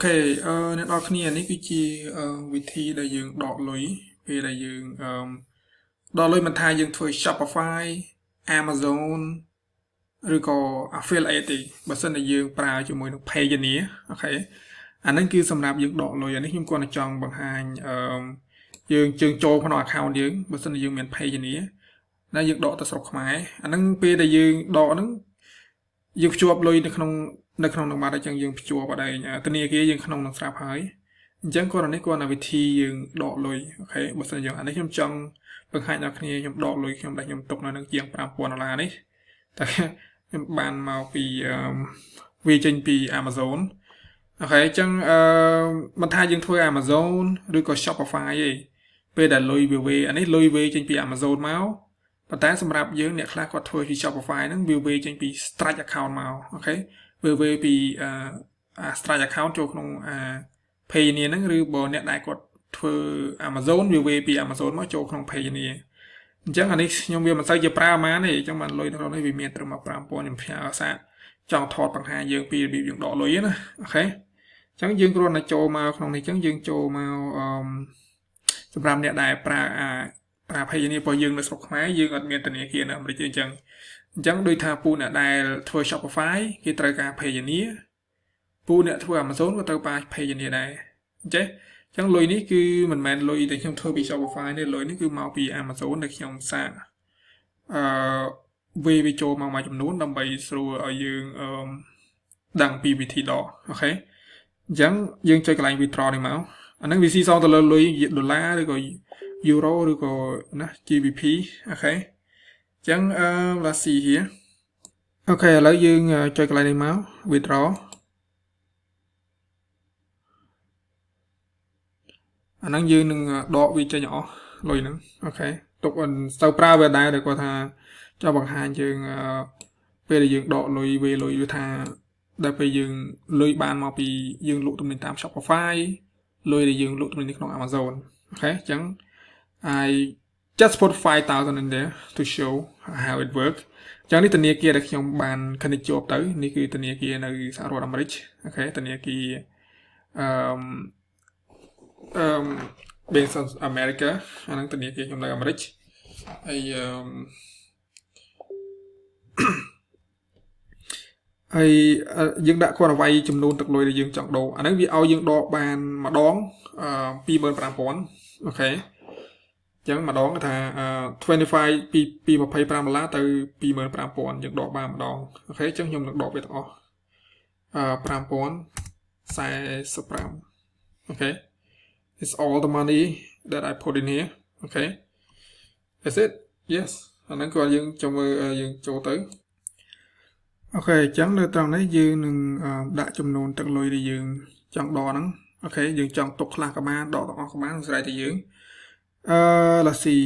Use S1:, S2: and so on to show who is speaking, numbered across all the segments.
S1: okអ្នកនរគ្នានេះគឺជាវិធីដែលយើងដកលុយពេលដែលយើងដកលុយមិនថាយើងធ្វើ Shopify Amazon ឬក៏ affiliate ទេបើសិនតែយើងប្រើជាមួយនឹង Payonner អូខេអាហ្នឹងគឺសម្រាប់យើងដកលុយអានេះខ្ញុំគាត់ចង់បង្ហាញយើងចូលក្នុង account យើងបើសិនតែយើងមាន Payonner ណាយើងដកទៅស្រុកខ្មែរអាហ្នឹងពេលដែលយើងដកហ្នឹងយើងភ្ជាប់លុយនៅក្នុងនឹងបាត់អញ្ចឹងយើងភ្ជាប់អត់ឯងធនាគារយើងក្នុងនឹងស្រាប់ហើយអញ្ចឹងគាត់នេះគាត់វិធីយើងដកលុយអូខេបើសិនយើងអានេះខ្ញុំចង់បង្ហាញដល់គ្នាខ្ញុំដកលុយខ្ញុំដែលខ្ញុំទុកនៅនឹងជាង$5,000នេះតែខ្ញុំបានមកពីវាចេញពី Amazon អូខេអញ្ចឹងមិនថាយើងធ្វើ Amazon ឬក៏ Shopify ទេពេលដែលលុយវាអានេះលុយវាចេញពី Amazon មកប៉ុន្តែសម្រាប់យើងអ្នកខ្លះគាត់ធ្វើពី Shopify ហ្នឹងវាចេញពី Strike account មកអូខេវាពីStrike account ចូលក្នុងPayonner ហ្នឹងឬបើអ្នកដែលគាត់ធ្វើ Amazon វាពី Amazon មកចូលក្នុង Payonner អញ្ចឹងអានេះខ្ញុំវាមិនសូវជាប្រើប៉ុន្មានទេអញ្ចឹងបានលុយក្នុងនេះវាមានត្រឹមមក$5,000ខ្ញុំផ្ញើសារចង់ថតបង្ហាញយើងពីរបៀបយើងដកលុយណាអូខេអញ្ចឹងយើងគ្រាន់តែចូលមកក្នុងនេះអញ្ចឹងយើងចូលមកសម្រាប់អ្នកដែលប្រើPayonner របស់យើងនៅស្រុកខ្មែរយើងអត់មានធនាគារនៅអាមេរិកទេអញ្ចឹងដូចថាពូអ្នកដែលធ្វើ Shopify គេត្រូវការ Payonner ពូអ្នកធ្វើ Amazon ក៏ត្រូវការ Payonner ដែរអញ្ចឹងលុយនេះគឺមិនមែនលុយដែលខ្ញុំធ្វើពី Shopify ទេលុយនេះគឺមកពី Amazon ដែលខ្ញុំសាកវាចូលមកមួយចំនួនដើម្បីស្រួលឲ្យយើងដឹងពីវិធីដកអូខេអញ្ចឹងយើងចុចកន្លែង withdraw នេះមកអាហ្នឹងវាស៊ីសងទៅលើលុយដុល្លារឬក៏យូរ៉ូឬក៏ណា GBP អូខេអញ្ចឹងlet's see here អូខេឥឡូវយើងចុចកន្លែងនេះមក withdraw អាហ្នឹងយើងនឹងដកវាចេញអស់លុយហ្នឹងអូខេទុកអត់ទៅប្រើវាដែរតែគាត់ថាចង់បង្ហាញយើងពេលដែលយើងដកលុយវាថាដល់ពេលយើងលុយបានមកពីយើងលក់ទំនិញតាម Shopify លុយដែលយើងលក់ទំនិញនៅក្នុង Amazon អូខេអញ្ចឹង I just put 5,000 in there to show how it works អញ្ចឹងនេះធនាគារដែលខ្ញុំបាន connect ជាប់ទៅនេះគឺធនាគារនៅសហរដ្ឋអាមេរិកអូខេធនាគារBank of America អាហ្នឹងធនាគារខ្ញុំនៅអាមេរិកហើយយើងដាក់គាត់ឲ្យវាយចំនួនទឹកលុយដែលយើងចង់ដូរអាហ្នឹងវាឲ្យយើងដកបានម្ដង25,000អូខេអញ្ចឹងម្ដងថា25ពី$25ទៅ25,000យើងដកបានម្ដងអូខេអញ្ចឹងខ្ញុំនឹងដកវាទាំងអស់5,045អូខេ It's all the money that I put in here okay That's it yes អាហ្នឹងក៏យើងចាំមើលយើងចូលទៅអូខេអញ្ចឹងនៅត្រង់នេះយើងនឹងដាក់ចំនួនទឹកលុយដែលយើងចង់ដកហ្នឹងអូខេយើងចង់ទុកខ្លះក៏បានដកទាំងអស់ក៏បានស្រេចតែយើងlet's see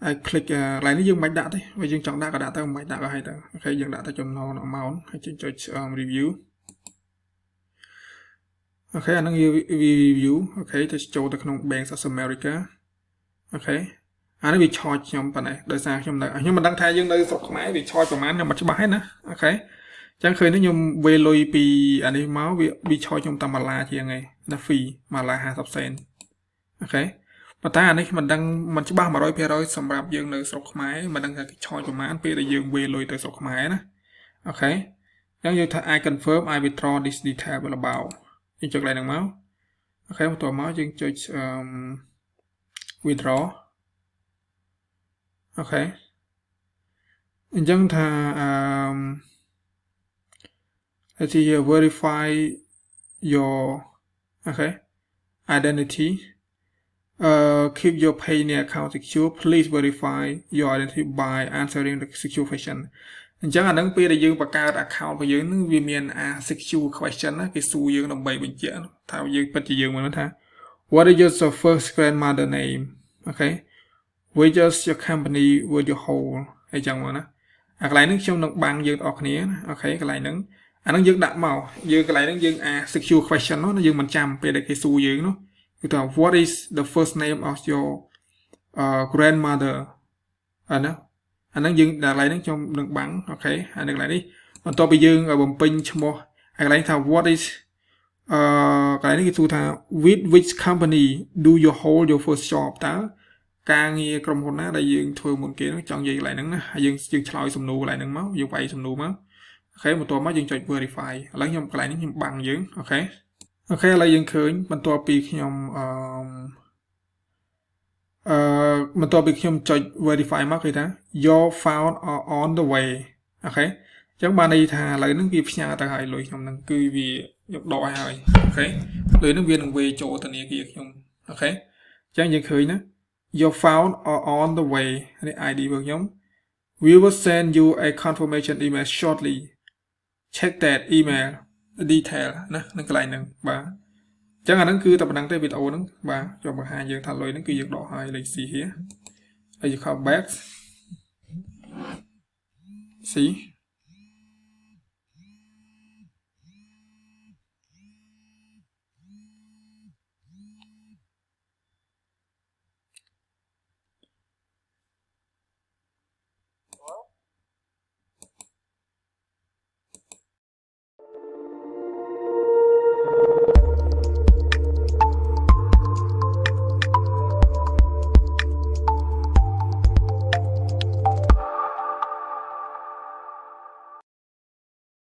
S1: I click កន្លែងនេះយើងមិនដាក់ទេបើយើងចង់ដាក់ក៏ដាក់ទៅមិនដាក់ក៏ឲ្យទៅអូខេយើងដាក់ទៅចំនួន amount ហើយចុច review អូខេអាហ្នឹង review អូខេទៅចូលទៅក្នុង Bank of America អូខេអានេះវា charge ខ្ញុំប៉ុណ្ណេះដោយសារខ្ញុំមិនដឹងថាយើងនៅស្រុកខ្មែរវា charge ប្រហែលខ្ញុំមិនច្បាស់ទេណាអូខេអញ្ចឹងឃើញនេះខ្ញុំវេលុយពីអានេះមកវា charge ខ្ញុំតាម$ជាងឯងណា fee $50 សេនអូខេប៉ុន្តែអានេះមិនដឹងមិនច្បាស់ 100% សម្រាប់យើងនៅស្រុកខ្មែរមិនដឹងថាគេ charge ប្រហែលពេលដែលយើងវេលុយទៅស្រុកខ្មែរណាអូខេអញ្ចឹងយើងថា I confirm I withdraw this detail about យើងចុចកន្លែងហ្នឹងមកអូខេបន្ទាប់មកយើងចុចwithdraw អូខេអញ្ចឹងថាlet's see here verify your okay identity keep your Payonner account secure please verify your identity by answering the secure question អញ្ចឹងអានឹងពេលដែលយើងបង្កើត account របស់យើងនឹងវាមានsecure question ណាគេសួរយើងដើម្បីបញ្ជាក់ថាយើងពិតជាយើងមិនថា What is your first grandmother name okay Which is your company with your whole អីចឹងមកណាអាកន្លែងនេះខ្ញុំនឹងបាំងយើងអស់គ្នាអូខេកន្លែងហ្នឹងអានឹងយើងដាក់មកយើងកន្លែងហ្នឹងយើងsecure question នោះយើងមិនចាំពេលដែលគេសួរយើងនោះគឺថា What is the first name of your grandmother អាហ្នឹងយើងដាក់កន្លែងហ្នឹងខ្ញុំនឹងបាំងអូខេអានៅកន្លែងនេះបន្ទាប់ពីយើងបំពេញឈ្មោះអាកន្លែងថា What is cái này cái tha with which company do you hold your first job ta càng nghe cầm hồn á đại dương thôi một kia nó chọn gì lại nắng á dương chọi sầm nụ lại nắng máu dương vậy sầm nụ máu ok mộtตัวmáu dương chọn verify lấy nhom cái này nó bằng dương ok ok lại dương khởi mộtตัวปีnhom mộtตัวปีnhom chọn verify máu cái ta your found are on the way ok chẳng bàn này thà lấy nước kia nhà ta hãy lôi nhom năng cư vì nhọc đòiហើយok lấy nước viên về chỗ tận này kia nhom ok chẳng dương khởi nữa your found are on the way này ID của nhóm we will send you a confirmation email shortly check that email detail nè cái lại nè bà chẳng hạn nó cứ tập đăng tới video nó bà cho bà hai giờ thằng lôi nó cứ việc đỏ hai lấy gì here are you come back see